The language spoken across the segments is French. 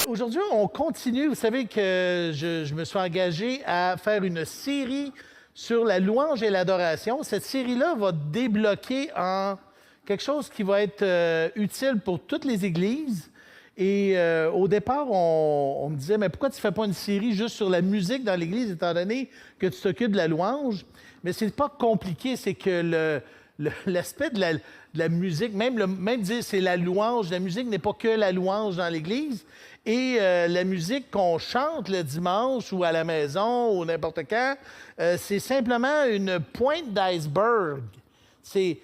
Aujourd'hui, on continue. Vous savez que je me suis engagé à faire une série sur la louange et l'adoration. Cette série-là va débloquer en quelque chose qui va être utile pour toutes les églises. Et au départ, on me disait, mais pourquoi tu ne fais pas une série juste sur la musique dans l'Église, étant donné que tu t'occupes de la louange? Mais c'est pas compliqué, c'est que l'aspect de la musique, même dire c'est la louange, la musique n'est pas que la louange dans l'Église. Et la musique qu'on chante le dimanche ou à la maison ou n'importe quand, c'est simplement une pointe d'iceberg. C'est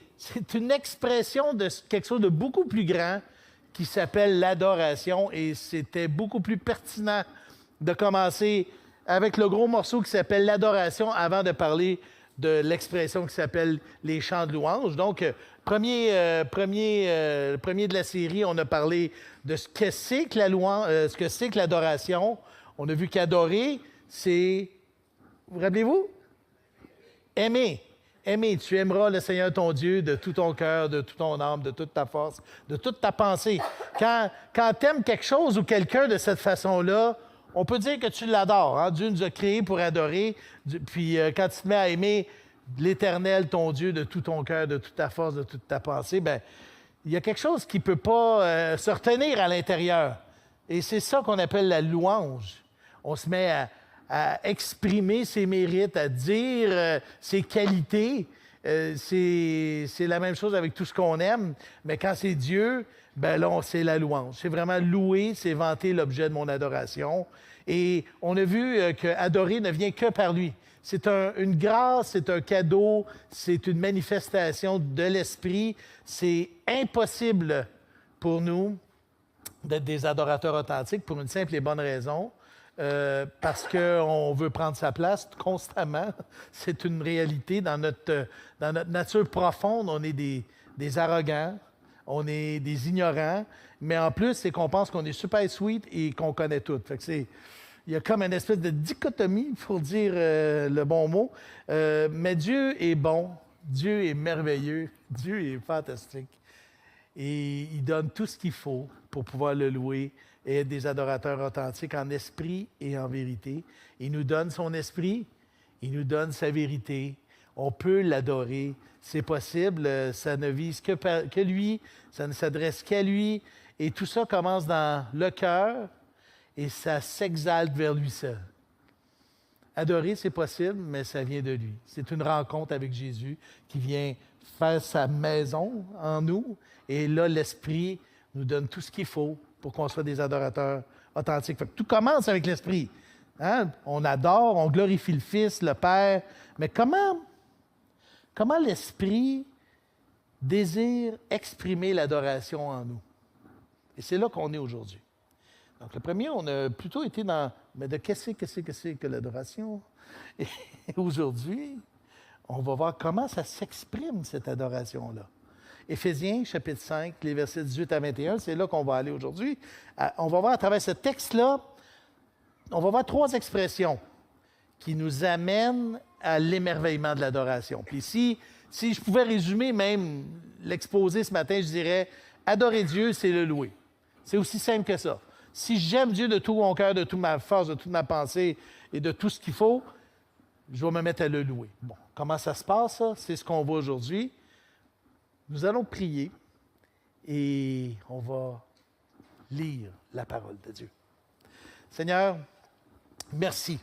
une expression de quelque chose de beaucoup plus grand qui s'appelle l'adoration, et c'était beaucoup plus pertinent de commencer avec le gros morceau qui s'appelle l'adoration avant de parler de l'expression qui s'appelle les chants de louange. Donc, premier de la série, on a parlé de ce que c'est que la louange, ce que c'est que l'adoration. On a vu qu'adorer, c'est, vous rappelez-vous? Aimer. Aimer, tu aimeras le Seigneur ton Dieu de tout ton cœur, de toute ton âme, de toute ta force, de toute ta pensée. Quand tu aimes quelque chose ou quelqu'un de cette façon-là, on peut dire que tu l'adores. Hein? Dieu nous a créés pour adorer. Puis quand tu te mets à aimer l'Éternel, ton Dieu, de tout ton cœur, de toute ta force, de toute ta pensée, bien, il y a quelque chose qui ne peut pas se retenir à l'intérieur. Et c'est ça qu'on appelle la louange. On se met à exprimer ses mérites, à dire ses qualités. C'est la même chose avec tout ce qu'on aime, mais quand c'est Dieu, ben là, c'est la louange. C'est vraiment louer, c'est vanter l'objet de mon adoration. Et on a vu que adorer ne vient que par lui. C'est une grâce, c'est un cadeau, c'est une manifestation de l'Esprit. C'est impossible pour nous d'être des adorateurs authentiques pour une simple et bonne raison. Parce qu'on veut prendre sa place constamment. C'est une réalité. Dans notre nature profonde, on est des arrogants, on est des ignorants, mais en plus, c'est qu'on pense qu'on est super sweet et qu'on connaît tout. Fait que il y a comme une espèce de dichotomie, pour dire le bon mot. Mais Dieu est bon, Dieu est merveilleux, Dieu est fantastique. Et il donne tout ce qu'il faut pour pouvoir le louer et être des adorateurs authentiques en esprit et en vérité. Il nous donne son esprit, il nous donne sa vérité. On peut l'adorer, c'est possible, ça ne vise que lui, ça ne s'adresse qu'à lui. Et tout ça commence dans le cœur et ça s'exalte vers lui seul. Adorer, c'est possible, mais ça vient de lui. C'est une rencontre avec Jésus qui vient faire sa maison en nous. Et là, l'Esprit nous donne tout ce qu'il faut pour qu'on soit des adorateurs authentiques. Fait que tout commence avec l'Esprit. Hein? On adore, on glorifie le Fils, le Père. Mais comment l'Esprit désire exprimer l'adoration en nous? Et c'est là qu'on est aujourd'hui. Donc, le premier, on a plutôt été dans, mais de qu'est-ce que c'est que l'adoration? Et aujourd'hui, on va voir comment ça s'exprime, cette adoration-là. Éphésiens, chapitre 5, les versets 18 à 21, c'est là qu'on va aller aujourd'hui. On va voir à travers ce texte-là, on va voir trois expressions qui nous amènent à l'émerveillement de l'adoration. Puis si je pouvais résumer même l'exposé ce matin, je dirais, adorer Dieu, c'est le louer. C'est aussi simple que ça. Si j'aime Dieu de tout mon cœur, de toute ma force, de toute ma pensée et de tout ce qu'il faut, je vais me mettre à le louer. Bon, comment ça se passe, ça? C'est ce qu'on voit aujourd'hui. Nous allons prier et on va lire la parole de Dieu. Seigneur, merci.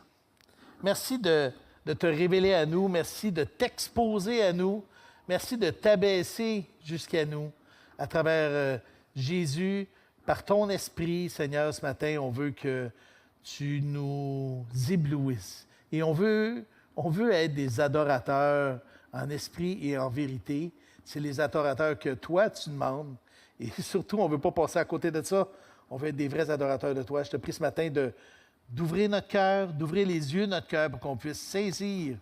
Merci de te révéler à nous. Merci de t'exposer à nous. Merci de t'abaisser jusqu'à nous à travers Jésus. Par ton esprit, Seigneur, ce matin, on veut que tu nous éblouisses. Et on veut être des adorateurs en esprit et en vérité. C'est les adorateurs que toi, tu demandes. Et surtout, on ne veut pas passer à côté de ça. On veut être des vrais adorateurs de toi. Je te prie ce matin d'ouvrir notre cœur, d'ouvrir les yeux de notre cœur pour qu'on puisse saisir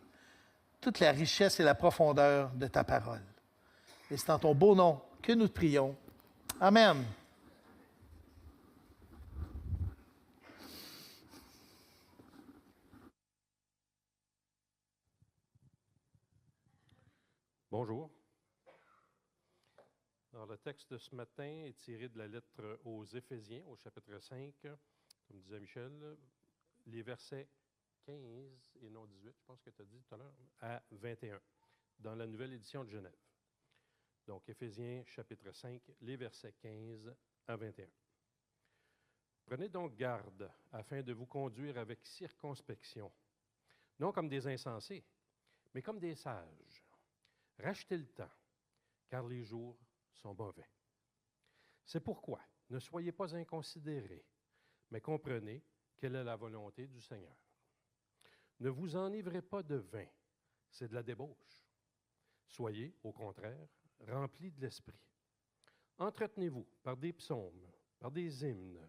toute la richesse et la profondeur de ta parole. Et c'est dans ton beau nom que nous te prions. Amen. Bonjour. Alors, le texte de ce matin est tiré de la lettre aux Éphésiens, au chapitre 5, comme disait Michel, les versets 15 et non 18, je pense que tu as dit tout à l'heure, à 21, dans la nouvelle édition de Genève. Donc, Éphésiens chapitre 5, les versets 15 à 21. Prenez donc garde afin de vous conduire avec circonspection, non comme des insensés, mais comme des sages. Rachetez le temps, car les jours sont mauvais. C'est pourquoi ne soyez pas inconsidérés, mais comprenez quelle est la volonté du Seigneur. Ne vous enivrez pas de vin, c'est de la débauche. Soyez, au contraire, remplis de l'esprit. Entretenez-vous par des psaumes, par des hymnes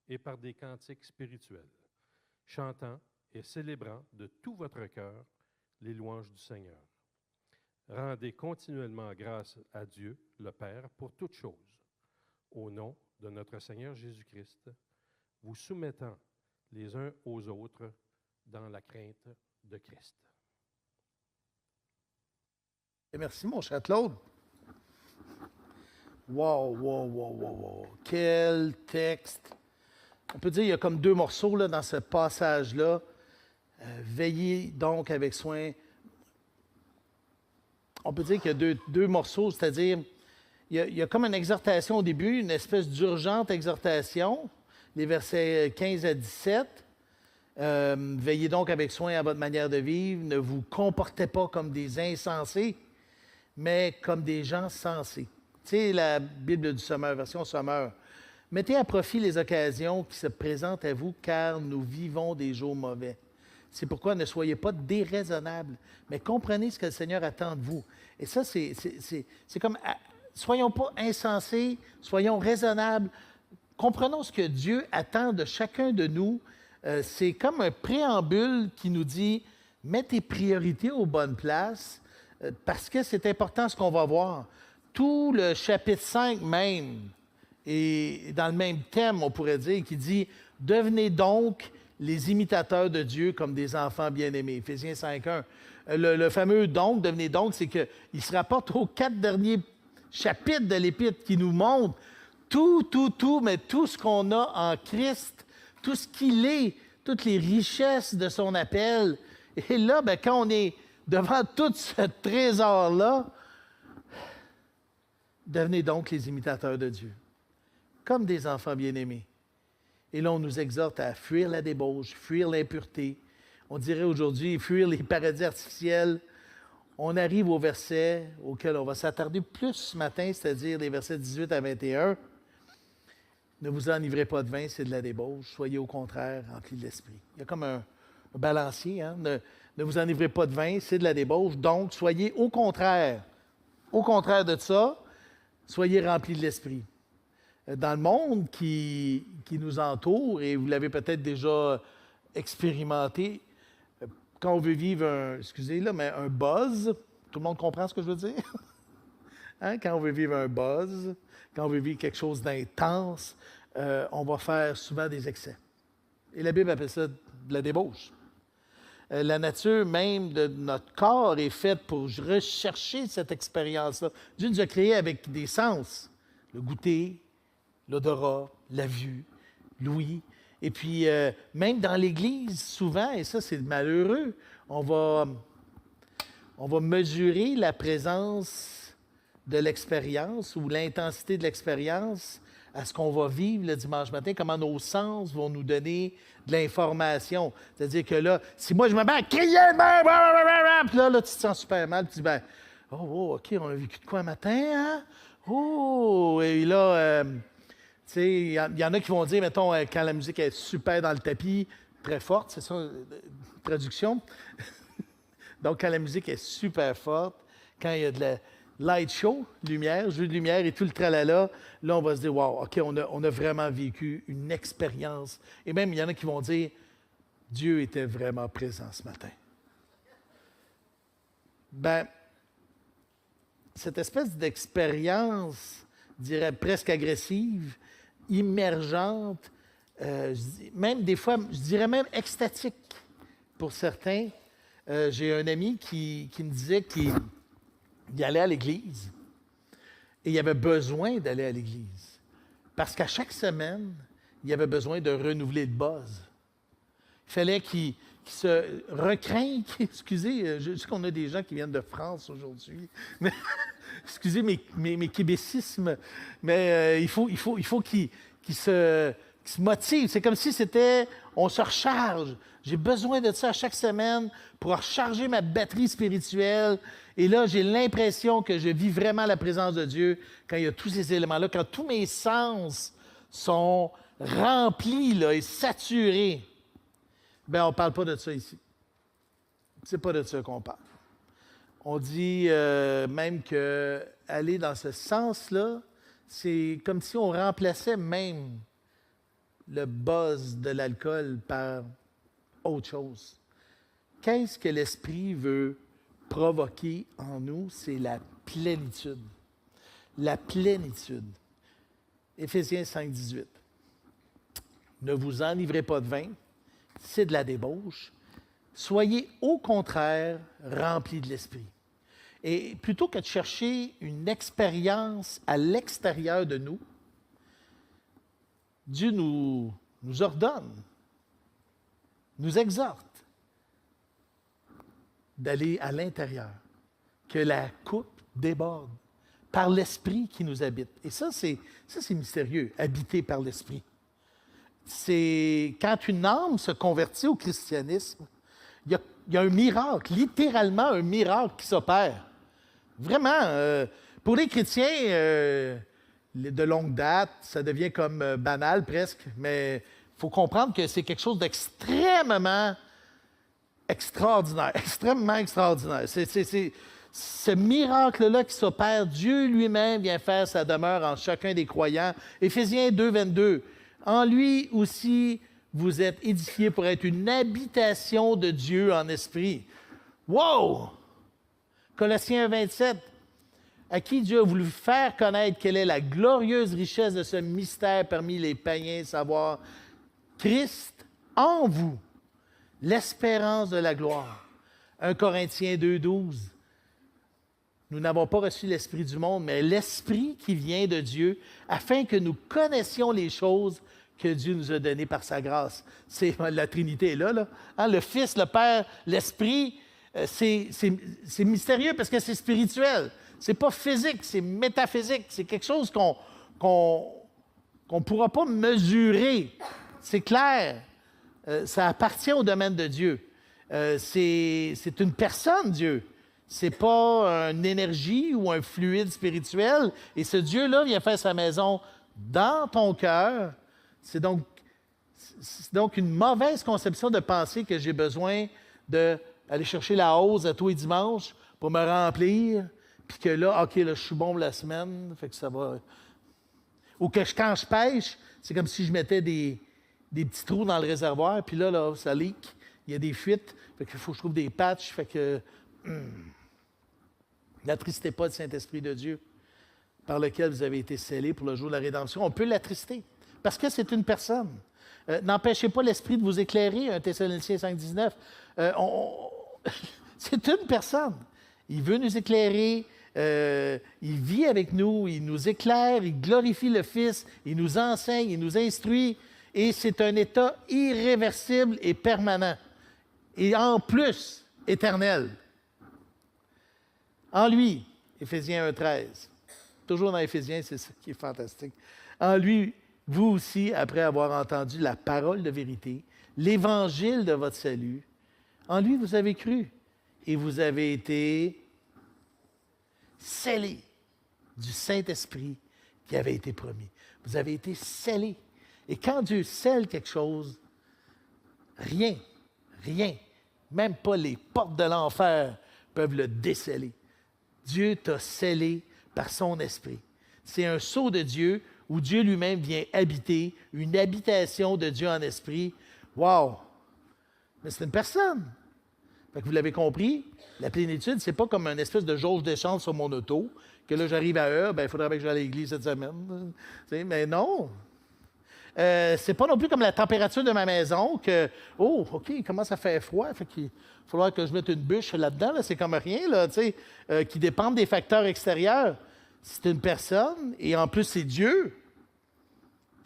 et par des cantiques spirituels, chantant et célébrant de tout votre cœur les louanges du Seigneur. Rendez continuellement grâce à Dieu, le Père, pour toutes choses, au nom de notre Seigneur Jésus-Christ, vous soumettant les uns aux autres dans la crainte de Christ. Et merci, mon cher Claude. Wow. Quel texte. On peut dire qu'il y a comme deux morceaux là, dans ce passage-là. Veillez donc avec soin. On peut dire qu'il y a deux morceaux, c'est-à-dire, il y a comme une exhortation au début, une espèce d'urgente exhortation, les versets 15 à 17. Veillez donc avec soin à votre manière de vivre, ne vous comportez pas comme des insensés, mais comme des gens sensés. Tu sais, la Bible du Sommeur, version Sommeur. Mettez à profit les occasions qui se présentent à vous, car nous vivons des jours mauvais. C'est pourquoi ne soyez pas déraisonnables, mais comprenez ce que le Seigneur attend de vous. Et ça, c'est comme, soyons pas insensés, soyons raisonnables. Comprenons ce que Dieu attend de chacun de nous. C'est comme un préambule qui nous dit, mets tes priorités aux bonnes places, parce que c'est important ce qu'on va voir. Tout le chapitre 5 même, et dans le même thème, on pourrait dire, qui dit « Devenez donc les imitateurs de Dieu comme des enfants bien-aimés ». Éphésiens 5.1. Le fameux « donc », « devenez donc », c'est qu'il se rapporte aux 4 derniers chapitres de l'Épître qui nous montrent mais tout ce qu'on a en Christ, tout ce qu'il est, toutes les richesses de son appel. Et là, quand on est devant tout ce trésor-là, devenez donc les imitateurs de Dieu, comme des enfants bien-aimés. Et là, on nous exhorte à fuir la débauche, fuir l'impureté. On dirait aujourd'hui fuir les paradis artificiels. On arrive au verset auquel on va s'attarder plus ce matin, c'est-à-dire les versets 18 à 21. Ne vous enivrez pas de vin, c'est de la débauche. Soyez au contraire remplis de l'esprit. Il y a comme un balancier. Hein? Ne vous enivrez pas de vin, c'est de la débauche. Donc, soyez au contraire de ça, soyez remplis de l'esprit. Dans le monde qui nous entoure, et vous l'avez peut-être déjà expérimenté, quand on veut vivre un buzz, tout le monde comprend ce que je veux dire? Hein? Quand on veut vivre un buzz, quand on veut vivre quelque chose d'intense, on va faire souvent des excès. Et la Bible appelle ça de la débauche. La nature même de notre corps est faite pour rechercher cette expérience-là. Dieu nous a créés avec des sens. Le goûter, l'odorat, la vue, l'ouïe. Et puis, même dans l'Église, souvent, et ça, c'est malheureux, on va mesurer la présence de l'expérience ou l'intensité de l'expérience à ce qu'on va vivre le dimanche matin, comment nos sens vont nous donner de l'information. C'est-à-dire que là, si moi, je me mets à crier, puis là, tu te sens super mal, tu dis, OK, on a vécu de quoi un matin, hein? Oh! Et là, tu sais, il y en a qui vont dire, mettons, quand la musique est super dans le tapis, très forte, c'est ça, traduction. Donc, quand la musique est super forte, quand il y a de la light show, lumière, jeu de lumière et tout le tralala, là, on va se dire, wow, OK, on a vraiment vécu une expérience. Et même, il y en a qui vont dire, Dieu était vraiment présent ce matin. Cette espèce d'expérience, je dirais presque agressive, immergente, même des fois, je dirais même extatique pour certains. J'ai un ami qui me disait qu'il allait à l'église et il avait besoin d'aller à l'église. Parce qu'à chaque semaine, il avait besoin de renouveler le buzz. Il fallait qu'il se recrinque. Excusez, je sais qu'on a des gens qui viennent de France aujourd'hui. Mais, excusez mes québécismes, mais il faut qu'il se motive. C'est comme si on se recharge. J'ai besoin de ça chaque semaine pour recharger ma batterie spirituelle. Et là, j'ai l'impression que je vis vraiment la présence de Dieu quand il y a tous ces éléments-là, quand tous mes sens sont remplis là, et saturés. Bien, on ne parle pas de ça ici. C'est pas de ça qu'on parle. On dit même qu'aller dans ce sens-là, c'est comme si on remplaçait même le buzz de l'alcool par autre chose. Qu'est-ce que l'Esprit veut provoquer en nous? C'est la plénitude. La plénitude. Éphésiens 5, 18. Ne vous enivrez pas de vin, c'est de la débauche. Soyez au contraire remplis de l'Esprit. Et plutôt que de chercher une expérience à l'extérieur de nous, Dieu nous ordonne, nous exhorte d'aller à l'intérieur, que la coupe déborde par l'Esprit qui nous habite. Et ça, c'est mystérieux, habité par l'Esprit. C'est quand une âme se convertit au christianisme, il y a un miracle, littéralement un miracle qui s'opère. Vraiment, pour les chrétiens de longue date, ça devient comme banal presque, mais il faut comprendre que c'est quelque chose d'extrêmement extraordinaire, extrêmement extraordinaire. C'est ce miracle-là qui s'opère, Dieu lui-même vient faire sa demeure en chacun des croyants. Éphésiens 2, 22. En lui aussi, vous êtes édifiés pour être une habitation de Dieu en esprit. Wow! Colossiens 27. À qui Dieu a voulu faire connaître quelle est la glorieuse richesse de ce mystère parmi les païens, savoir Christ en vous, l'espérance de la gloire. 1 Corinthiens 2, 12. Nous n'avons pas reçu l'Esprit du monde, mais l'Esprit qui vient de Dieu, afin que nous connaissions les choses que Dieu nous a données par sa grâce. La Trinité est là. Hein? Le Fils, le Père, l'Esprit, c'est mystérieux parce que c'est spirituel. C'est pas physique, c'est métaphysique. C'est quelque chose qu'on ne pourra pas mesurer. C'est clair. Ça appartient au domaine de Dieu. C'est une personne, Dieu. C'est pas une énergie ou un fluide spirituel. Et ce Dieu-là vient faire sa maison dans ton cœur. C'est donc une mauvaise conception de penser que j'ai besoin d'aller chercher la hausse à tous les dimanches pour me remplir, puis que là, OK, là, je suis bon pour la semaine, fait que ça va. Ou que quand je pêche, c'est comme si je mettais des petits trous dans le réservoir, puis là, ça leak, il y a des fuites, fait qu'il faut que je trouve des patchs, fait que... N'attristez pas le Saint-Esprit de Dieu, par lequel vous avez été scellés pour le jour de la rédemption. On peut l'attrister, parce que c'est une personne. N'empêchez pas l'Esprit de vous éclairer, 1 Thessaloniciens 5, 19. C'est une personne. Il veut nous éclairer, il vit avec nous, il nous éclaire, il glorifie le Fils, il nous enseigne, il nous instruit, et c'est un état irréversible et permanent. Et en plus, éternel. En lui, Éphésiens 1, 13. Toujours dans Éphésiens, c'est ça qui est fantastique. En lui, vous aussi, après avoir entendu la parole de vérité, l'évangile de votre salut, en lui, vous avez cru et vous avez été scellés du Saint-Esprit qui avait été promis. Vous avez été scellés. Et quand Dieu scelle quelque chose, rien, même pas les portes de l'enfer peuvent le déceler. Dieu t'a scellé par son esprit. C'est un sceau de Dieu où Dieu lui-même vient habiter, une habitation de Dieu en esprit. Wow! Mais c'est une personne. Fait que vous l'avez compris, la plénitude, c'est pas comme une espèce de jauge d'échange sur mon auto, que là, j'arrive à heure, il faudrait que j'aille à l'église cette semaine. Mais non! C'est pas non plus comme la température de ma maison, que, oh, OK, il commence à faire froid, fait qu'il va falloir que je mette une bûche là-dedans, là, c'est comme rien, là, qui dépendent des facteurs extérieurs. C'est une personne, et en plus, c'est Dieu.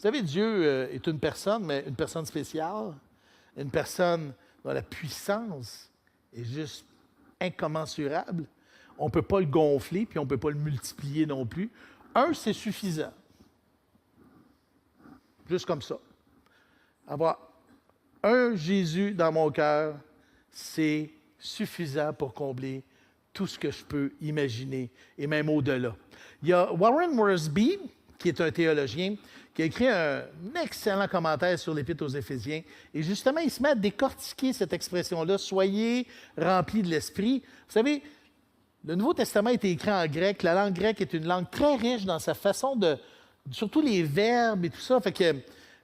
Vous savez, Dieu est une personne, mais une personne spéciale, une personne dont la puissance est juste incommensurable. On ne peut pas le gonfler, puis on ne peut pas le multiplier non plus. Un, c'est suffisant. Juste comme ça. Avoir un Jésus dans mon cœur, c'est suffisant pour combler tout ce que je peux imaginer, et même au-delà. Il y a Warren Wiersbe, qui est un théologien, qui a écrit un excellent commentaire sur l'Épître aux Éphésiens. Et justement, il se met à décortiquer cette expression-là, « Soyez remplis de l'Esprit ». Vous savez, le Nouveau Testament a été écrit en grec. La langue grecque est une langue très riche dans sa façon de... surtout les verbes et tout ça. Fait que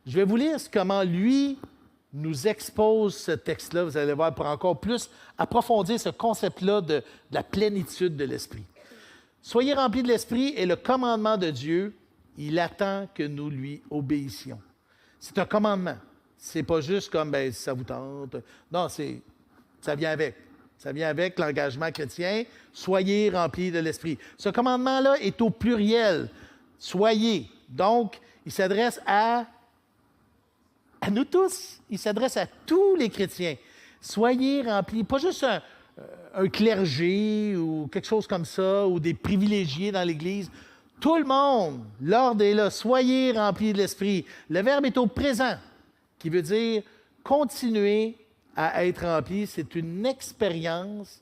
je vais vous lire comment lui nous expose ce texte-là. Vous allez voir, pour encore plus approfondir ce concept-là de la plénitude de l'Esprit. « Soyez remplis de l'Esprit est le commandement de Dieu. Il attend que nous lui obéissions. » C'est un commandement. C'est pas juste comme, ben, si ça vous tente. Non, ça vient avec. Ça vient avec l'engagement chrétien. Soyez remplis de l'Esprit. Ce commandement-là est au pluriel. Soyez. Donc, il s'adresse à nous tous. Il s'adresse à tous les chrétiens. Soyez remplis. Pas juste un clergé ou quelque chose comme ça, ou des privilégiés dans l'Église. Tout le monde, l'ordre est là. Soyez remplis de l'Esprit. Le verbe est au présent, qui veut dire continuer à être rempli. C'est une expérience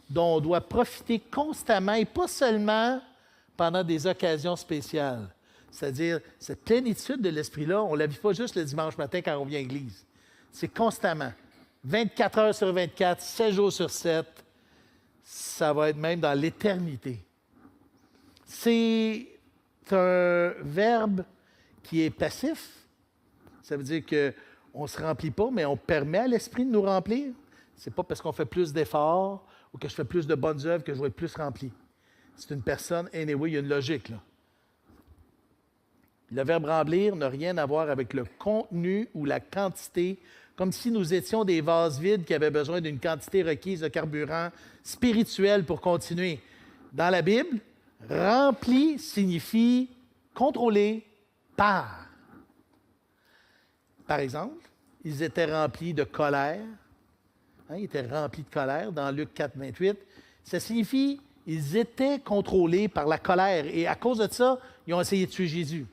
dont on doit profiter constamment et pas seulement pendant des occasions spéciales. C'est-à-dire, cette plénitude de l'Esprit-là, on ne la vit pas juste le dimanche matin quand on vient à l'Église. C'est constamment. 24 heures sur 24, 7 jours sur 7. Ça va être même dans l'éternité. C'est un verbe qui est passif. Ça veut dire qu'on ne se remplit pas, mais on permet à l'Esprit de nous remplir. Ce n'est pas parce qu'on fait plus d'efforts ou que je fais plus de bonnes œuvres que je vais être plus rempli. C'est une personne, anyway, il y a une logique là. Le verbe remplir n'a rien à voir avec le contenu ou la quantité, comme si nous étions des vases vides qui avaient besoin d'une quantité requise de carburant spirituel pour continuer. Dans la Bible, rempli signifie contrôlé par. Par exemple, ils étaient remplis de colère. Ils étaient remplis de colère dans Luc 4, 28. Ça signifie ils étaient contrôlés par la colère. Et à cause de ça, ils ont essayé de tuer Jésus.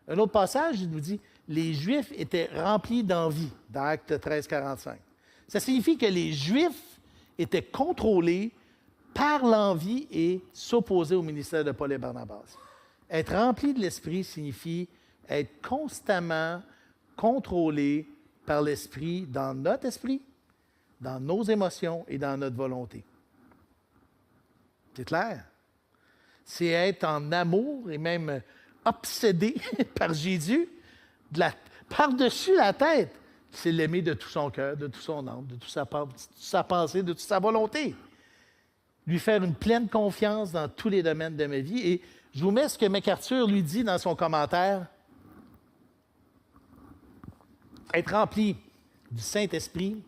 Un autre passage, il nous dit les Juifs étaient remplis d'envie, dans Actes 13, 45. Ça signifie que les Juifs étaient contrôlés par l'envie et s'opposer au ministère de Paul et Barnabas. Être rempli de l'Esprit signifie être constamment contrôlé par l'Esprit dans notre esprit, dans nos émotions et dans notre volonté. C'est clair? C'est être en amour et même obsédé par Jésus, par-dessus la tête. C'est l'aimer de tout son cœur, de tout son âme, de toute sa pensée, de toute sa volonté. Lui faire une pleine confiance dans tous les domaines de ma vie. Et je vous mets ce que MacArthur lui dit dans son commentaire. Être rempli du Saint-Esprit,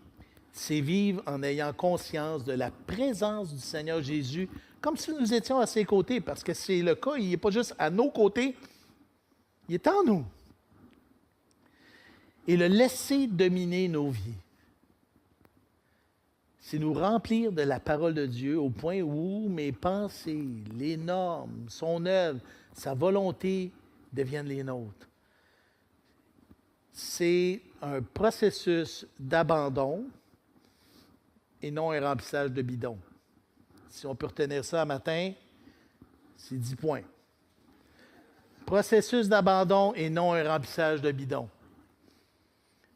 c'est vivre en ayant conscience de la présence du Seigneur Jésus, comme si nous étions à ses côtés, parce que c'est le cas, il n'est pas juste à nos côtés, il est en nous. Et le laisser dominer nos vies. C'est nous remplir de la parole de Dieu au point où mes pensées, les normes, son œuvre, sa volonté deviennent les nôtres. C'est un processus d'abandon et non un remplissage de bidon. Si on peut retenir ça un matin, c'est 10 points. Processus d'abandon et non un remplissage de bidon.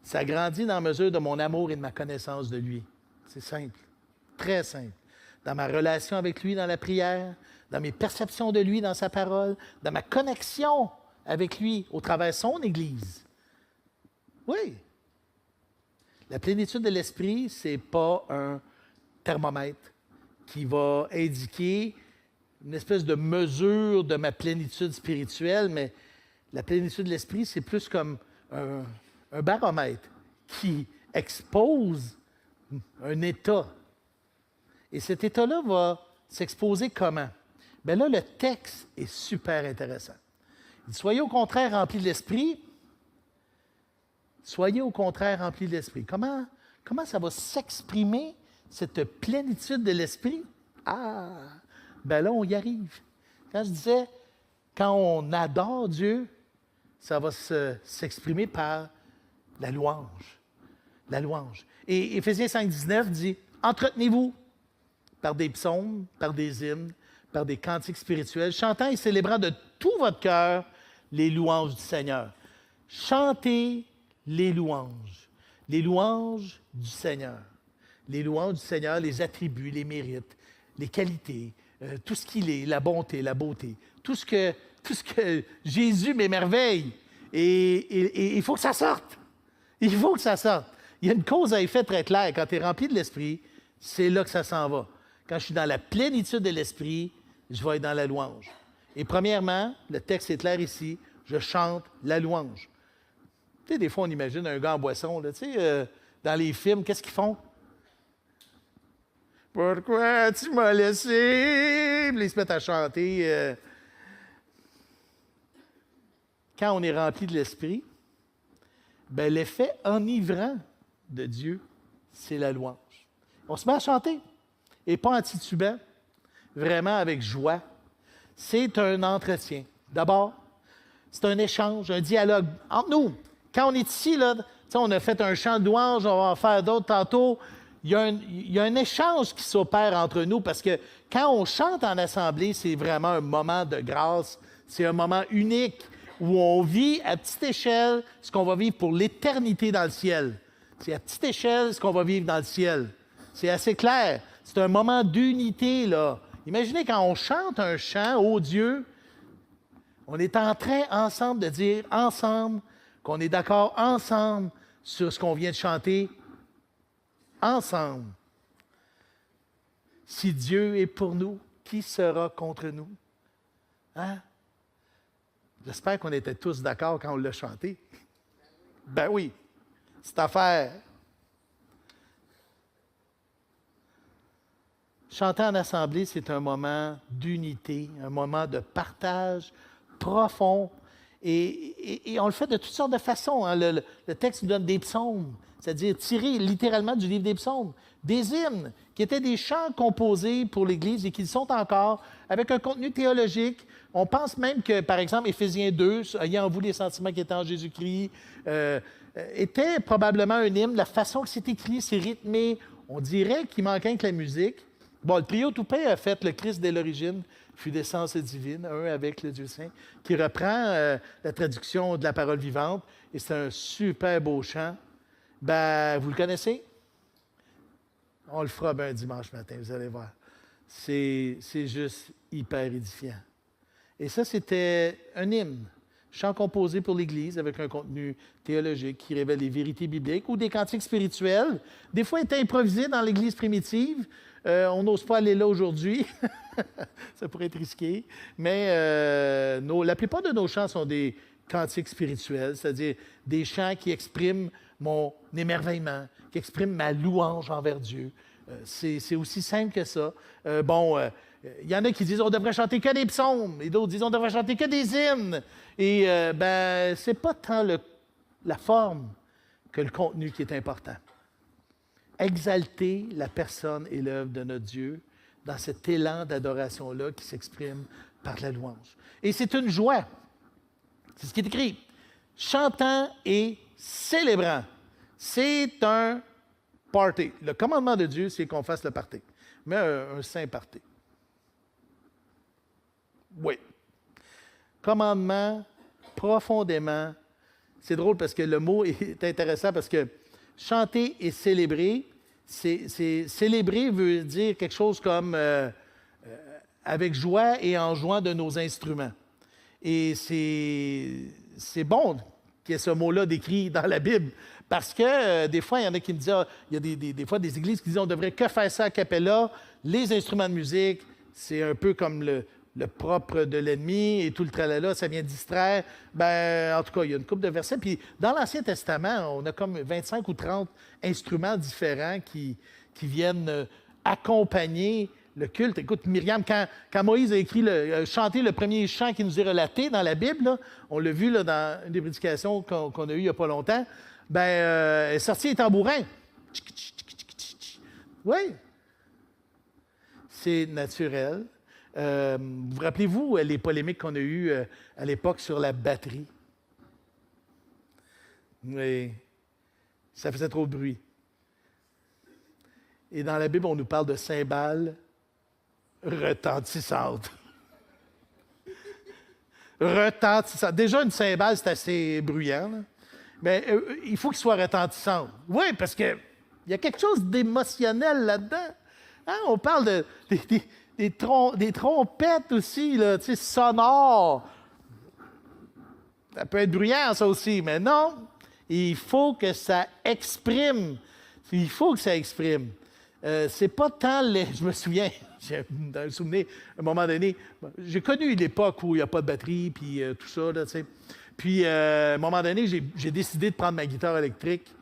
Ça grandit dans la mesure de mon amour et de ma connaissance de lui. C'est simple, très simple. Dans ma relation avec lui dans la prière, dans mes perceptions de lui dans sa parole, dans ma connexion avec lui au travers de son Église. Oui. La plénitude de l'Esprit, ce n'est pas un thermomètre qui va indiquer une espèce de mesure de ma plénitude spirituelle, mais la plénitude de l'Esprit, c'est plus comme un baromètre qui expose un état. Et cet état-là va s'exposer comment? Bien là, le texte est super intéressant. Il dit, soyez au contraire remplis de l'Esprit. Soyez au contraire remplis de l'Esprit. Comment ça va s'exprimer, cette plénitude de l'Esprit? Ah, ben là, on y arrive. Quand je disais, quand on adore Dieu, ça va s'exprimer par la louange. La louange. Et Éphésiens 5,19 dit, « Entretenez-vous par des psaumes, par des hymnes, par des cantiques spirituels, chantant et célébrant de tout votre cœur les louanges du Seigneur. » Chantez les louanges du Seigneur. Les louanges du Seigneur, les attributs, les mérites, les qualités, tout ce qu'il est, la bonté, la beauté, tout ce que Jésus m'émerveille. Et il faut que ça sorte. Il faut que ça sorte. Il y a une cause à effet très claire. Quand tu es rempli de l'Esprit, c'est là que ça s'en va. Quand je suis dans la plénitude de l'Esprit, je vais être dans la louange. Et premièrement, le texte est clair ici, je chante la louange. Tu sais, des fois, on imagine un gars en boisson, là, tu sais, dans les films, qu'est-ce qu'ils font? Pourquoi tu m'as laissé? Puis ils se mettent à chanter. Quand on est rempli de l'Esprit, ben, l'effet enivrant de Dieu, c'est la louange. On se met à chanter, et pas en titubant, vraiment avec joie. C'est un entretien. D'abord, c'est un échange, un dialogue entre nous. Quand on est ici, là, on a fait un chant de louange, on va en faire d'autres tantôt. Il y a un échange qui s'opère entre nous parce que quand on chante en assemblée, c'est vraiment un moment de grâce. C'est un moment unique où on vit à petite échelle ce qu'on va vivre pour l'éternité dans le ciel. C'est à petite échelle ce qu'on va vivre dans le ciel. C'est assez clair. C'est un moment d'unité, là. Imaginez quand on chante un chant, ô Dieu, on est en train ensemble de dire ensemble qu'on est d'accord ensemble sur ce qu'on vient de chanter ensemble. Si Dieu est pour nous, qui sera contre nous? Hein? J'espère qu'on était tous d'accord quand on l'a chanté. Ben oui, cette affaire. Chanter en assemblée, c'est un moment d'unité, un moment de partage profond. Et on le fait de toutes sortes de façons. Hein. Le texte nous donne des psaumes, c'est-à-dire tirés littéralement du livre des psaumes. Des hymnes, qui étaient des chants composés pour l'Église et qui le sont encore, avec un contenu théologique. On pense même que, par exemple, Éphésiens 2, « Ayant en vous les sentiments qui étaient en Jésus-Christ », était probablement un hymne. La façon que c'est écrit, c'est rythmé. On dirait qu'il manquait que la musique. Bon, le trio Toupin a fait le Christ dès l'origine, fut d'essence divine, un avec le Dieu Saint, qui reprend la traduction de la parole vivante. Et c'est un super beau chant. Ben, vous le connaissez? On le fera un dimanche matin, vous allez voir. C'est juste hyper édifiant. Et ça, c'était un hymne, chant composé pour l'Église avec un contenu théologique qui révèle les vérités bibliques ou des cantiques spirituels. Des fois, étaient improvisés dans l'Église primitive. On n'ose pas aller là aujourd'hui. Ça pourrait être risqué. Mais la plupart de nos chants sont des cantiques spirituels, c'est-à-dire des chants qui expriment mon émerveillement, qui expriment ma louange envers Dieu. C'est aussi simple que ça. Il y en a qui disent on devrait chanter que des psaumes, et d'autres disent on devrait chanter que des hymnes. Et c'est pas tant la forme que le contenu qui est important. Exalter la personne et l'œuvre de notre Dieu dans cet élan d'adoration-là qui s'exprime par la louange. Et c'est une joie. C'est ce qui est écrit. Chantant et célébrant. C'est un party. Le commandement de Dieu, c'est qu'on fasse le party. Mais un saint party. Oui. Commandement, profondément. C'est drôle parce que le mot est intéressant parce que chanter et célébrer, célébrer veut dire quelque chose comme avec joie et en jouant de nos instruments. Et c'est bon qu'il y ait ce mot-là décrit dans la Bible parce que des fois, il y en a qui me disent, il y a des fois des églises qui disent on ne devrait que faire ça a cappella, les instruments de musique, c'est un peu comme le propre de l'ennemi et tout le tralala, ça vient distraire. En tout cas, il y a une couple de versets. Puis dans l'Ancien Testament, on a comme 25 ou 30 instruments différents qui viennent accompagner le culte. Écoute, Myriam, quand Moïse a chanté le premier chant qui nous est relaté dans la Bible, là, on l'a vu là, dans une des prédications qu'on a eues il n'y a pas longtemps, Elle est sortie les tambourins. Oui. C'est naturel. Vous rappelez-vous les polémiques qu'on a eues à l'époque sur la batterie? Oui. Ça faisait trop de bruit. Et dans la Bible, on nous parle de cymbales retentissantes. Retentissantes. Déjà, une cymbale, c'est assez bruyant, là. Mais il faut qu'il soit retentissant. Oui, parce qu'il y a quelque chose d'émotionnel là-dedans. Hein? On parle des trompettes aussi, là, sonores. Ça peut être bruyant, ça aussi, mais non. Il faut que ça exprime. Il faut que ça exprime. C'est pas tant je me souviens, j'ai un souvenir, à un moment donné, j'ai connu l'époque où il n'y a pas de batterie, puis tout ça, là, tu sais. Puis, à un moment donné, j'ai décidé de prendre ma guitare électrique.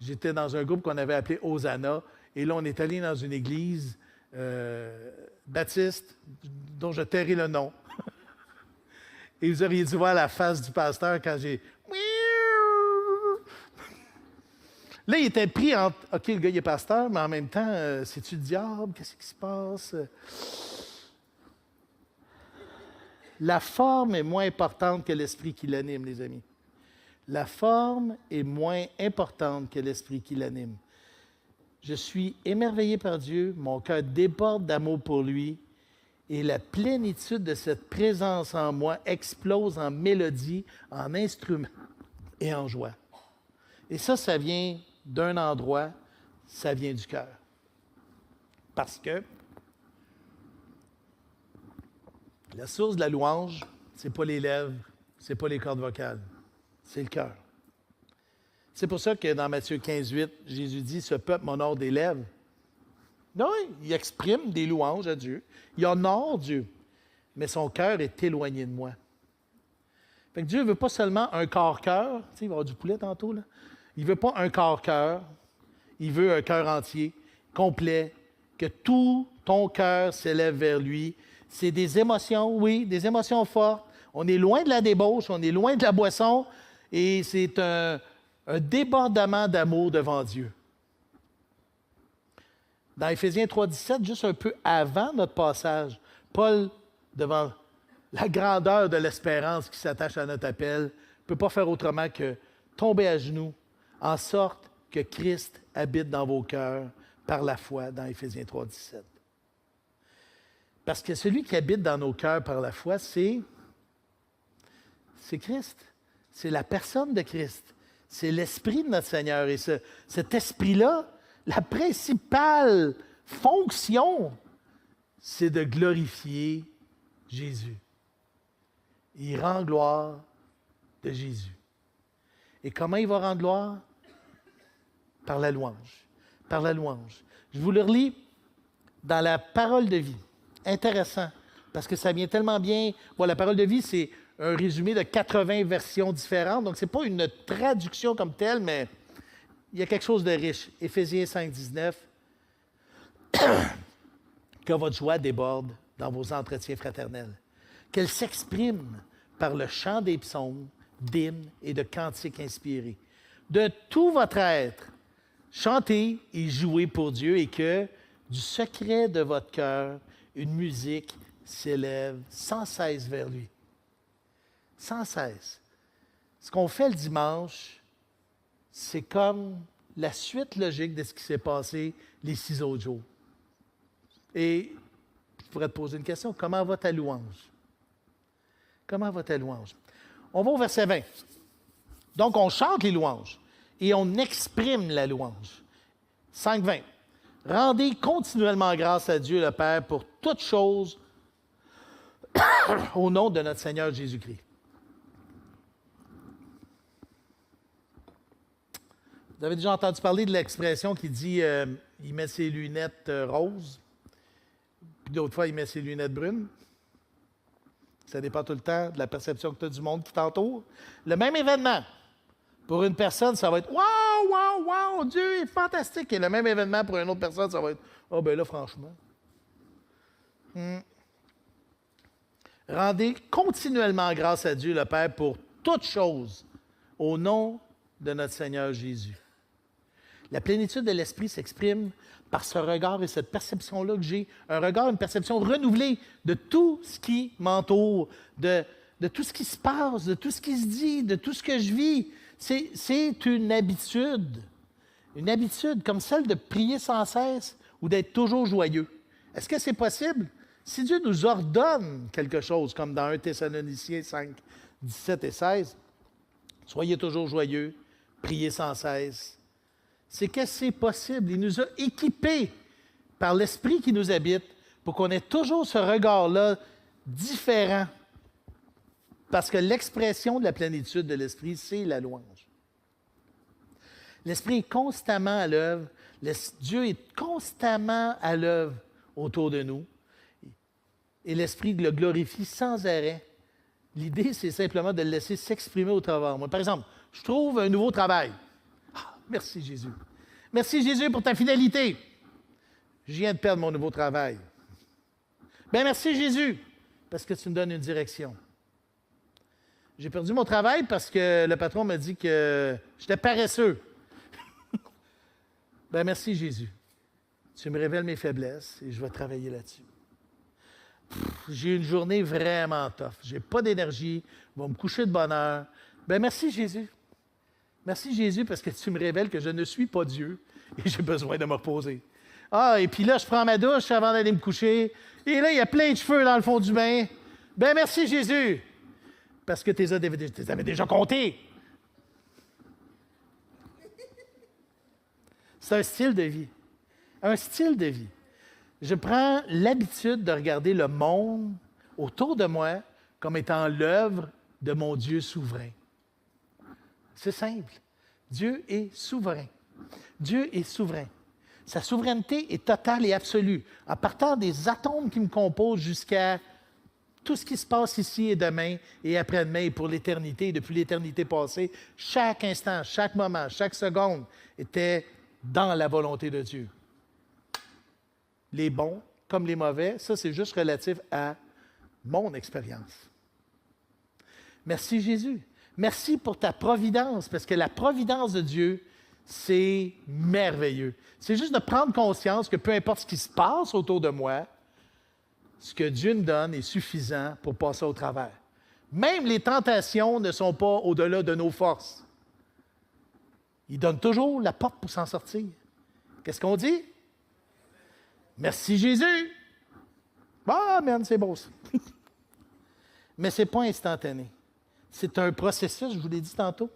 J'étais dans un groupe qu'on avait appelé Hosanna. Et là, on est allé dans une église baptiste, dont je tairai le nom. Et vous auriez dû voir la face du pasteur quand j'ai... Là, il était pris entre... OK, le gars, il est pasteur, mais en même temps, c'est-tu le diable? Qu'est-ce qui se passe? La forme est moins importante que l'esprit qui l'anime, les amis. La forme est moins importante que l'esprit qui l'anime. Je suis émerveillé par Dieu, mon cœur déborde d'amour pour lui, et la plénitude de cette présence en moi explose en mélodie, en instrument et en joie. Et ça vient d'un endroit, ça vient du cœur. Parce que la source de la louange, c'est pas les lèvres, c'est pas les cordes vocales, c'est le cœur. C'est pour ça que dans Matthieu 15:8, Jésus dit « Ce peuple m'honore des lèvres ». Oui, il exprime des louanges à Dieu. Il honore Dieu, mais son cœur est éloigné de moi. Fait que Dieu ne veut pas seulement un corps-cœur. Tu sais, il va y avoir du poulet tantôt, là. Il ne veut pas un corps-cœur. Il veut un cœur entier, complet, que tout ton cœur s'élève vers lui. C'est des émotions, oui, des émotions fortes. On est loin de la débauche, on est loin de la boisson, et c'est un débordement d'amour devant Dieu. Dans Éphésiens 3,17, juste un peu avant notre passage, Paul, devant la grandeur de l'espérance qui s'attache à notre appel, ne peut pas faire autrement que tomber à genoux, en sorte que Christ habite dans vos cœurs par la foi, dans Éphésiens 3,17. Parce que celui qui habite dans nos cœurs par la foi, c'est Christ. C'est la personne de Christ. C'est l'Esprit de notre Seigneur. Et cet Esprit-là, la principale fonction, c'est de glorifier Jésus. Il rend gloire de Jésus. Et comment il va rendre gloire? Par la louange. Par la louange. Je vous le relis dans la parole de vie. Intéressant, parce que ça vient tellement bien. Bon, la parole de vie, c'est un résumé de 80 versions différentes, donc ce n'est pas une traduction comme telle, mais il y a quelque chose de riche. Éphésiens 5,19. Que votre joie déborde dans vos entretiens fraternels. Qu'elle s'exprime par le chant des psaumes, d'hymnes et de cantiques inspirés. De tout votre être, chantez et jouez pour Dieu et que, du secret de votre cœur, une musique s'élève sans cesse vers lui. Sans cesse. Ce qu'on fait le dimanche, c'est comme la suite logique de ce qui s'est passé les 6 autres jours. Et je pourrais te poser une question. Comment va ta louange? Comment va ta louange? On va au verset 20. Donc, on chante les louanges et on exprime la louange. 5,20. Rendez continuellement grâce à Dieu le Père pour toutes choses au nom de notre Seigneur Jésus-Christ. Vous avez déjà entendu parler de l'expression qui dit il met ses lunettes roses, puis d'autres fois, il met ses lunettes brunes. Ça dépend tout le temps de la perception que tu as du monde qui t'entoure. Le même événement, pour une personne, ça va être « Wow, wow, wow, Dieu est fantastique! » Et le même événement, pour une autre personne, ça va être « Ah, ben là, franchement. Rendez continuellement grâce à Dieu le Père pour toutes choses, au nom de notre Seigneur Jésus. La plénitude de l'Esprit s'exprime par ce regard et cette perception-là que j'ai, un regard, une perception renouvelée de tout ce qui m'entoure, de tout ce qui se passe, de tout ce qui se dit, de tout ce que je vis. C'est une habitude comme celle de prier sans cesse ou d'être toujours joyeux. Est-ce que c'est possible? Si Dieu nous ordonne quelque chose, comme dans 1 Thessaloniciens 5, 17 et 16, soyez toujours joyeux, priez sans cesse. C'est que c'est possible. Il nous a équipés par l'Esprit qui nous habite pour qu'on ait toujours ce regard-là différent. Parce que l'expression de la plénitude de l'Esprit, c'est la louange. L'Esprit est constamment à l'œuvre. Dieu est constamment à l'œuvre autour de nous. Et l'Esprit le glorifie sans arrêt. L'idée, c'est simplement de le laisser s'exprimer au travers de moi. Par exemple, je trouve un nouveau travail. Ah, merci Jésus. Merci Jésus pour ta fidélité. Je viens de perdre mon nouveau travail. Bien, merci Jésus, parce que tu me donnes une direction. J'ai perdu mon travail parce que le patron m'a dit que j'étais paresseux. Bien, merci Jésus. Tu me révèles mes faiblesses et je vais travailler là-dessus. J'ai une journée vraiment tough. Je n'ai pas d'énergie. Je vais me coucher de bonne heure. Bien, merci Jésus. Merci Jésus parce que tu me révèles que je ne suis pas Dieu et j'ai besoin de me reposer. Ah, et puis là, je prends ma douche avant d'aller me coucher. Et là, il y a plein de cheveux dans le fond du bain. Bien, merci Jésus. Parce que tu les avais déjà comptés. C'est un style de vie. Un style de vie. Je prends l'habitude de regarder le monde autour de moi comme étant l'œuvre de mon Dieu souverain. C'est simple. Dieu est souverain. Dieu est souverain. Sa souveraineté est totale et absolue. En partant des atomes qui me composent jusqu'à tout ce qui se passe ici et demain et après-demain et pour l'éternité, depuis l'éternité passée, chaque instant, chaque moment, chaque seconde était dans la volonté de Dieu. Les bons comme les mauvais, ça c'est juste relatif à mon expérience. Merci Jésus. Merci pour ta providence, parce que la providence de Dieu, c'est merveilleux. C'est juste de prendre conscience que peu importe ce qui se passe autour de moi, ce que Dieu me donne est suffisant pour passer au travers. Même les tentations ne sont pas au-delà de nos forces. Il donne toujours la porte pour s'en sortir. Qu'est-ce qu'on dit? Merci Jésus! Ah, man, c'est beau ça. Mais ce n'est pas instantané. C'est un processus, je vous l'ai dit tantôt.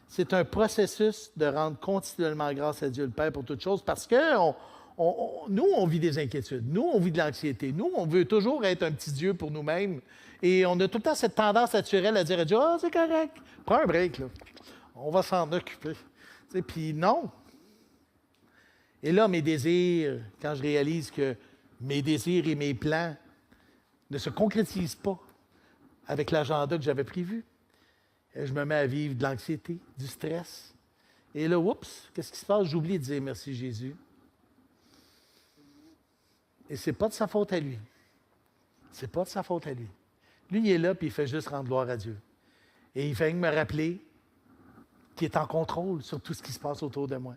C'est un processus de rendre continuellement grâce à Dieu le Père pour toutes choses parce que nous, on vit des inquiétudes. Nous, on vit de l'anxiété. Nous, on veut toujours être un petit Dieu pour nous-mêmes. Et on a tout le temps cette tendance naturelle à dire à Dieu, « Ah, c'est correct. Prends un break, là. On va s'en occuper. » Puis non. Et là, mes désirs, quand je réalise que mes désirs et mes plans ne se concrétisent pas avec l'agenda que j'avais prévu, je me mets à vivre de l'anxiété, du stress. Et là, oups, qu'est-ce qui se passe? J'oublie de dire merci Jésus. Et ce n'est pas de sa faute à lui. C'est pas de sa faute à lui. Lui, il est là, puis il fait juste rendre gloire à Dieu. Et il fait me rappeler qu'il est en contrôle sur tout ce qui se passe autour de moi.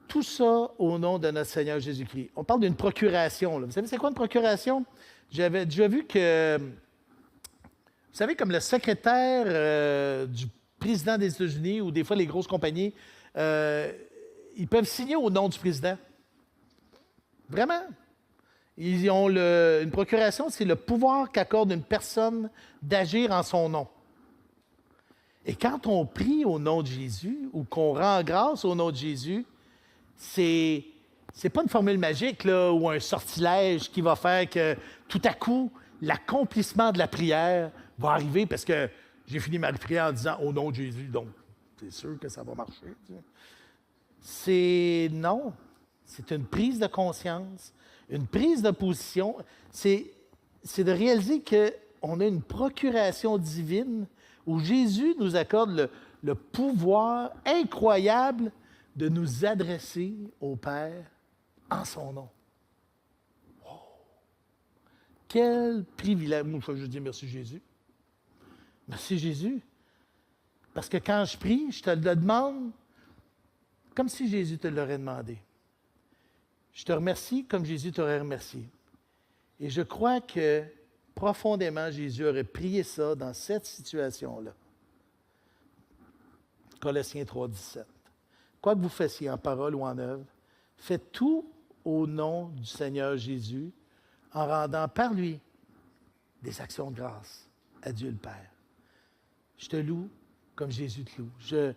Tout ça au nom de notre Seigneur Jésus-Christ. On parle d'une procuration. Là. Vous savez, c'est quoi une procuration? J'avais déjà vu que, vous savez, comme le secrétaire du président des États-Unis ou des fois les grosses compagnies, ils peuvent signer au nom du président. Vraiment. Ils ont une procuration, c'est le pouvoir qu'accorde une personne d'agir en son nom. Et quand on prie au nom de Jésus ou qu'on rend grâce au nom de Jésus, c'est pas une formule magique là, ou un sortilège qui va faire que tout à coup, l'accomplissement de la prière va arriver parce que j'ai fini ma prière en disant « Au nom de Jésus », donc c'est sûr que ça va marcher. Non, c'est une prise de conscience, une prise de position. C'est de réaliser qu'on a une procuration divine où Jésus nous accorde le pouvoir incroyable de nous adresser au Père en son nom. Wow. Quel privilège. Moi, je dis merci Jésus. Merci Jésus. Parce que quand je prie, je te le demande comme si Jésus te l'aurait demandé. Je te remercie comme Jésus t'aurait remercié. Et je crois que profondément, Jésus aurait prié ça dans cette situation-là. Colossiens 3, 17. Quoi que vous fassiez en parole ou en œuvre, faites tout au nom du Seigneur Jésus, en rendant par lui des actions de grâce à Dieu le Père. Je te loue comme Jésus te loue.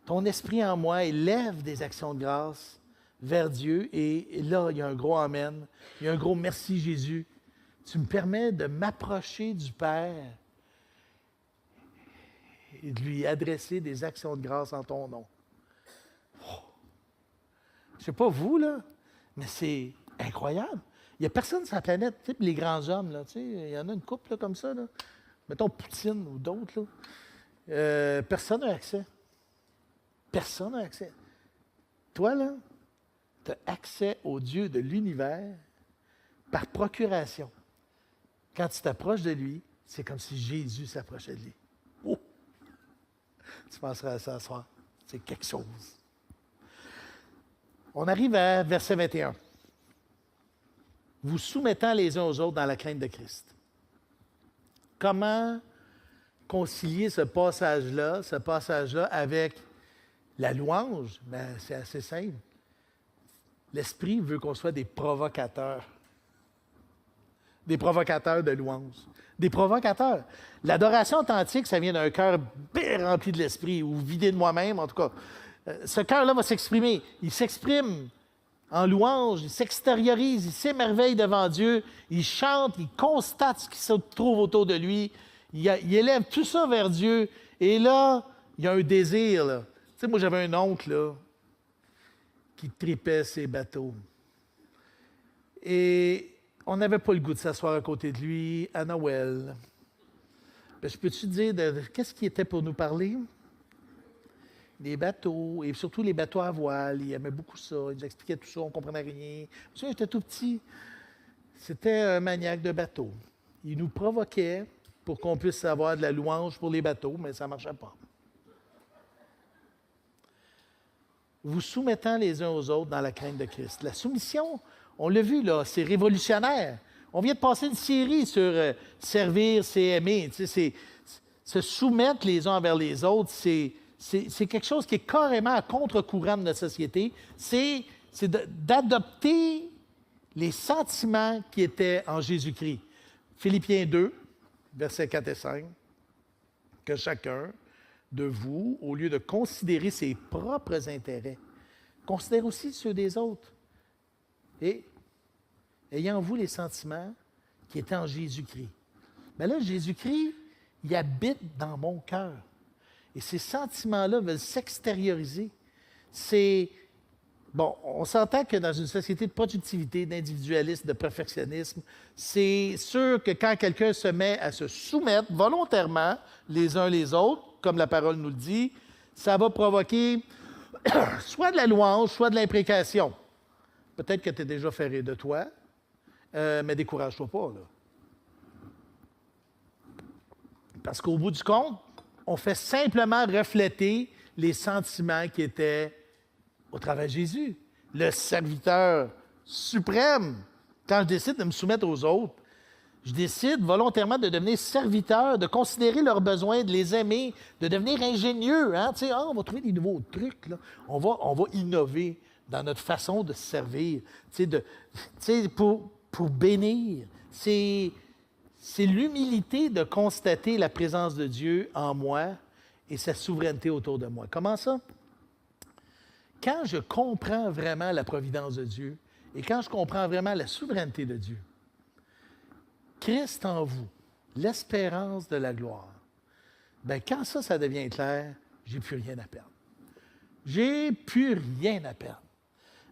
Ton esprit en moi élève des actions de grâce vers Dieu et là, il y a un gros amen, il y a un gros merci Jésus. Tu me permets de m'approcher du Père et de lui adresser des actions de grâce en ton nom. Oh. Je ne sais pas vous, là, mais c'est incroyable. Il n'y a personne sur la planète, tu sais, les grands hommes, là, tu sais, il y en a une couple là, comme ça, là. Mettons Poutine ou d'autres, là. Personne n'a accès. Personne n'a accès. Toi, là, tu as accès au Dieu de l'univers par procuration. Quand tu t'approches de lui, c'est comme si Jésus s'approchait de lui. Oh! Tu penseras à ça ce soir. C'est quelque chose. On arrive à verset 21. Vous soumettant les uns aux autres dans la crainte de Christ. Comment concilier ce passage-là avec la louange? Bien, c'est assez simple. L'Esprit veut qu'on soit des provocateurs. Des provocateurs de louange. Des provocateurs. L'adoration authentique, ça vient d'un cœur bien rempli de l'Esprit, ou vidé de moi-même, en tout cas. Ce cœur-là va s'exprimer. Il s'exprime en louange, il s'extériorise, il s'émerveille devant Dieu, il chante, il constate ce qui se trouve autour de lui, il élève tout ça vers Dieu. Et là, il y a un désir. Là. Tu sais, moi, j'avais un oncle là, qui tripait ses bateaux. Et on n'avait pas le goût de s'asseoir à côté de lui à Noël. Bien, je peux-tu te dire qu'est-ce qui était pour nous parler? Les bateaux, et surtout les bateaux à voile. Il aimait beaucoup ça. Il nous expliquait tout ça, on ne comprenait rien. Tu sais, j'étais tout petit. C'était un maniaque de bateaux. Il nous provoquait pour qu'on puisse avoir de la louange pour les bateaux, mais ça ne marchait pas. Vous soumettant les uns aux autres dans la crainte de Christ. La soumission, on l'a vu, là, c'est révolutionnaire. On vient de passer une série sur servir, c'est aimer. Tu sais, se soumettre les uns envers les autres, c'est quelque chose qui est carrément à contre-courant de notre société. C'est d'adopter les sentiments qui étaient en Jésus-Christ. Philippiens 2, versets 4 et 5. Que chacun de vous, au lieu de considérer ses propres intérêts, considère aussi ceux des autres. Et ayant en vous les sentiments qui étaient en Jésus-Christ. Mais là, Jésus-Christ, il habite dans mon cœur. Et ces sentiments-là veulent s'extérioriser. Bon, on s'entend que dans une société de productivité, d'individualisme, de perfectionnisme, c'est sûr que quand quelqu'un se met à se soumettre volontairement les uns les autres, comme la parole nous le dit, ça va provoquer soit de la louange, soit de l'imprécation. Peut-être que tu es déjà fait rire de toi, mais décourage-toi pas, là. Parce qu'au bout du compte, on fait simplement refléter les sentiments qui étaient au travers de Jésus. Le serviteur suprême. Quand je décide de me soumettre aux autres, je décide volontairement de devenir serviteur, de considérer leurs besoins, de les aimer, de devenir ingénieux. Hein? Tu sais, on va trouver des nouveaux trucs. Là. On va innover dans notre façon de se servir. Tu sais, pour bénir. C'est l'humilité de constater la présence de Dieu en moi et sa souveraineté autour de moi. Comment ça? Quand je comprends vraiment la providence de Dieu et quand je comprends vraiment la souveraineté de Dieu, Christ en vous, l'espérance de la gloire, bien, quand ça devient clair, j'ai plus rien à perdre. J'ai plus rien à perdre.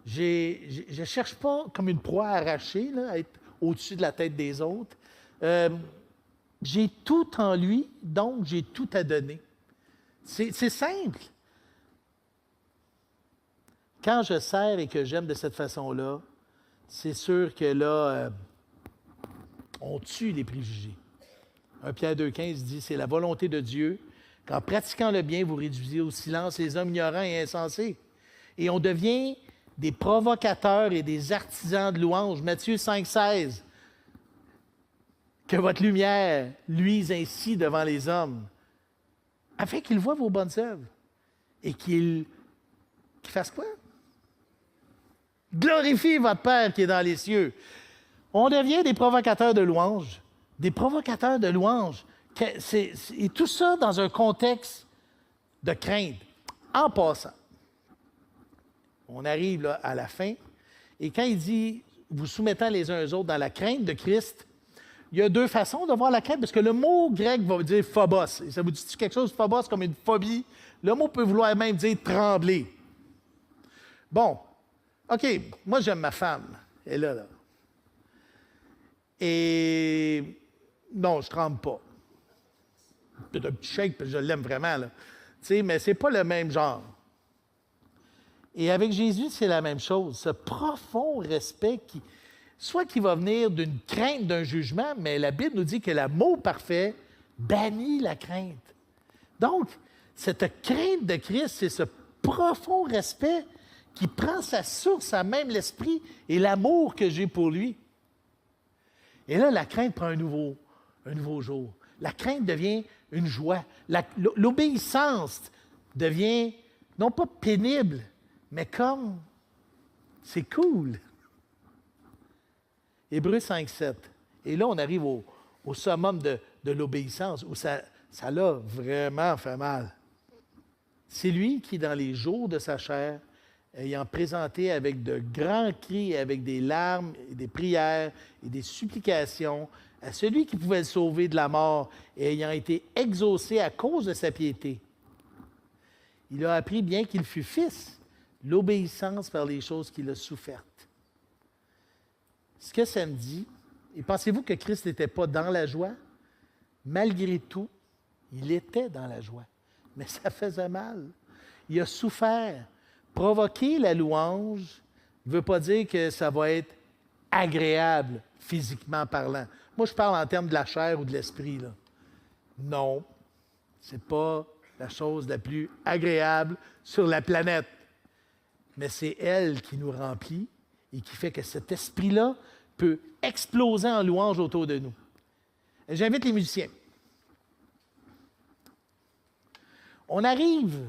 Je ne cherche pas comme une proie arrachée, là, à être au-dessus de la tête des autres. J'ai tout en lui, donc j'ai tout à donner. C'est simple. Quand je sers et que j'aime de cette façon-là, c'est sûr que là, on tue les préjugés. 1 Pierre 2,15 dit, c'est la volonté de Dieu qu'en pratiquant le bien, vous réduisez au silence les hommes ignorants et insensés. Et on devient des provocateurs et des artisans de louange. Matthieu 5,16. Que votre lumière luise ainsi devant les hommes, afin qu'ils voient vos bonnes œuvres et qu'ils fassent quoi? Glorifiez votre Père qui est dans les cieux. On devient des provocateurs de louange. Des provocateurs de louange. Et tout ça dans un contexte de crainte. En passant, on arrive là, à la fin, et quand il dit « vous soumettant les uns aux autres dans la crainte de Christ », il y a deux façons de voir la crainte, parce que le mot grec va dire « phobos ». Et ça vous dit quelque chose, phobos, comme une phobie? Le mot peut vouloir même dire « trembler ». Bon, OK, moi j'aime ma femme, elle est là. Et non, je ne tremble pas. Peut-être un petit shake, parce que je l'aime vraiment, là. Tu sais, mais ce n'est pas le même genre. Et avec Jésus, c'est la même chose. Ce profond respect qui va venir d'une crainte d'un jugement, mais la Bible nous dit que l'amour parfait bannit la crainte. Donc, cette crainte de Christ, c'est ce profond respect qui prend sa source à même l'esprit et l'amour que j'ai pour lui. Et là, la crainte prend un nouveau jour. La crainte devient une joie. L'obéissance devient non pas pénible, mais comme c'est cool. Hébreux 5,7. Et là, on arrive au summum de l'obéissance, où ça l'a vraiment fait mal. C'est lui qui, dans les jours de sa chair, ayant présenté avec de grands cris, et avec des larmes, et des prières et des supplications, à celui qui pouvait le sauver de la mort, et ayant été exaucé à cause de sa piété, il a appris, bien qu'il fût fils, l'obéissance par les choses qu'il a souffertes. Ce que ça me dit, et pensez-vous que Christ n'était pas dans la joie? Malgré tout, il était dans la joie. Mais ça faisait mal. Il a souffert. Provoquer la louange ne veut pas dire que ça va être agréable, physiquement parlant. Moi, je parle en termes de la chair ou de l'esprit, là. Non, ce n'est pas la chose la plus agréable sur la planète. Mais c'est elle qui nous remplit et qui fait que cet esprit-là peut exploser en louange autour de nous. J'invite les musiciens. On arrive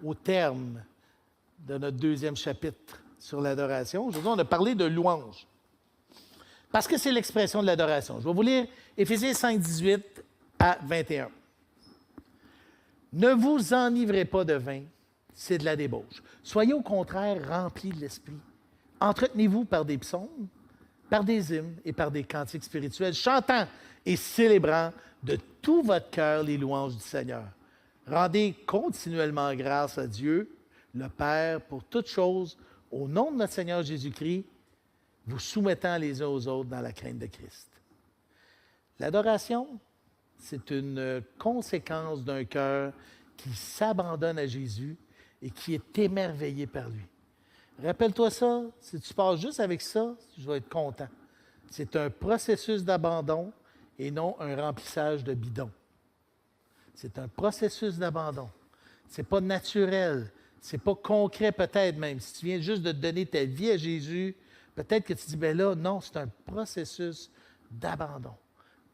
au terme de notre deuxième chapitre sur l'adoration. Aujourd'hui, on a parlé de louange. Parce que c'est l'expression de l'adoration. Je vais vous lire Éphésiens 5, 18 à 21. Ne vous enivrez pas de vin, c'est de la débauche. Soyez au contraire remplis de l'esprit. Entretenez-vous par des psaumes, par des hymnes et par des cantiques spirituels, chantant et célébrant de tout votre cœur les louanges du Seigneur. Rendez continuellement grâce à Dieu, le Père, pour toutes choses, au nom de notre Seigneur Jésus-Christ, vous soumettant les uns aux autres dans la crainte de Christ. L'adoration, c'est une conséquence d'un cœur qui s'abandonne à Jésus et qui est émerveillé par lui. Rappelle-toi ça, si tu passes juste avec ça, je vais être content. C'est un processus d'abandon et non un remplissage de bidon. C'est un processus d'abandon. Ce n'est pas naturel, ce n'est pas concret peut-être même. Si tu viens juste de donner ta vie à Jésus, peut-être que tu dis, bien là, non, c'est un processus d'abandon.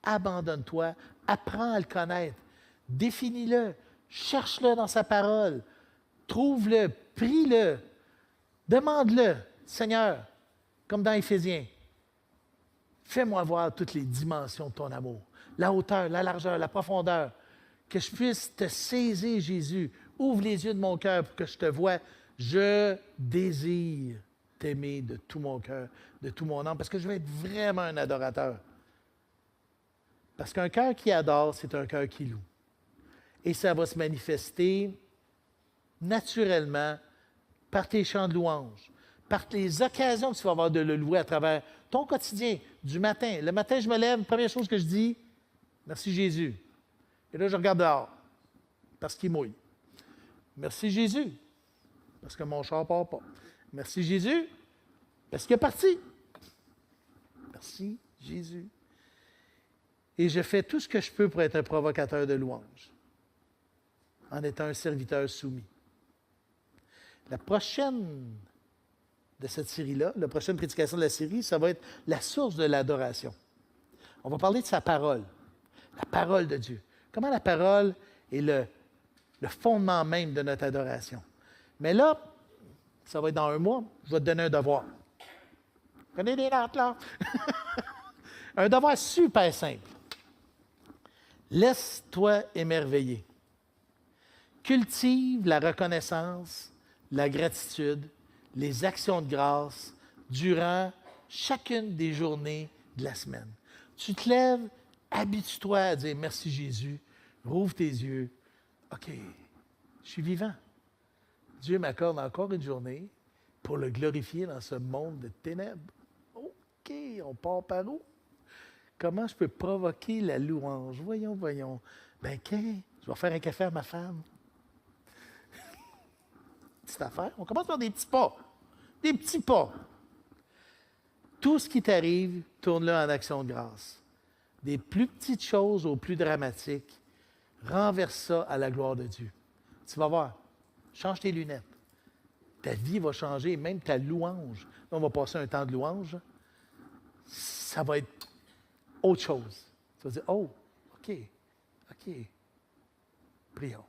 Abandonne-toi, apprends à le connaître, définis-le, cherche-le dans sa parole, trouve-le, prie-le, demande-le, Seigneur, comme dans Éphésiens, fais-moi voir toutes les dimensions de ton amour, la hauteur, la largeur, la profondeur, que je puisse te saisir, Jésus. Ouvre les yeux de mon cœur pour que je te voie. Je désire t'aimer de tout mon cœur, de tout mon âme, parce que je veux être vraiment un adorateur. Parce qu'un cœur qui adore, c'est un cœur qui loue. Et ça va se manifester naturellement par tes chants de louange, par les occasions que tu vas avoir de le louer à travers ton quotidien, du matin. Le matin, je me lève, première chose que je dis, merci Jésus. Et là, je regarde dehors, parce qu'il mouille. Merci Jésus, parce que mon char ne part pas. Merci Jésus, parce qu'il est parti. Merci Jésus. Et je fais tout ce que je peux pour être un provocateur de louange. en étant un serviteur soumis. La prochaine de cette série-là, la prochaine prédication de la série, ça va être la source de l'adoration. On va parler de sa parole, la parole de Dieu. Comment la parole est le fondement même de notre adoration. Mais là, ça va être dans un mois, je vais te donner un devoir. Prenez des notes, là. Un devoir super simple. Laisse-toi émerveiller. Cultive la reconnaissance, la gratitude, les actions de grâce durant chacune des journées de la semaine. Tu te lèves, habitue-toi à dire merci Jésus, rouvre tes yeux. OK, je suis vivant. Dieu m'accorde encore une journée pour le glorifier dans ce monde de ténèbres. OK, on part par où? Comment je peux provoquer la louange? Voyons. Ben, je vais faire un café à ma femme. Petite affaire. On commence par des petits pas. Des petits pas. Tout ce qui t'arrive, tourne-le en action de grâce. Des plus petites choses aux plus dramatiques, renverse ça à la gloire de Dieu. Tu vas voir. Change tes lunettes. Ta vie va changer, même ta louange. Là, on va passer un temps de louange. Ça va être autre chose. Tu vas dire, oh, OK. Prions.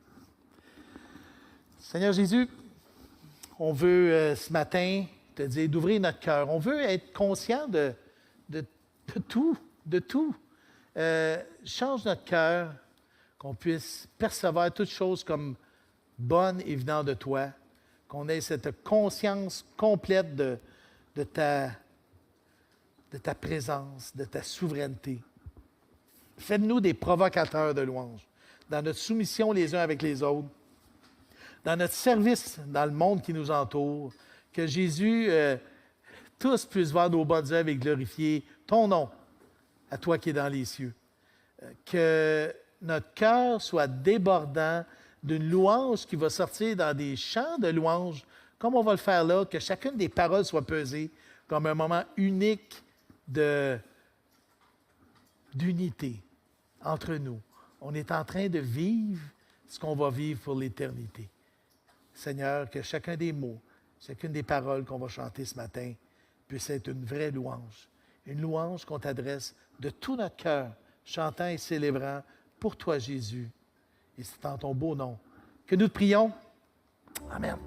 Seigneur Jésus, on veut ce matin te dire d'ouvrir notre cœur. On veut être conscient de tout. Change notre cœur, qu'on puisse percevoir toutes choses comme bonnes et venant de toi, qu'on ait cette conscience complète de ta présence, de ta souveraineté. Fais-nous des provocateurs de louange, dans notre soumission les uns avec les autres, dans notre service dans le monde qui nous entoure, que Jésus, tous puissent voir nos bonnes œuvres et glorifier ton nom, à toi qui es dans les cieux. Que notre cœur soit débordant d'une louange qui va sortir dans des chants de louange, comme on va le faire là, que chacune des paroles soit pesée comme un moment unique d'unité entre nous. On est en train de vivre ce qu'on va vivre pour l'éternité. Seigneur, que chacun des mots, chacune des paroles qu'on va chanter ce matin puisse être une vraie louange. Une louange qu'on t'adresse de tout notre cœur, chantant et célébrant pour toi, Jésus. Et c'est en ton beau nom que nous te prions. Amen.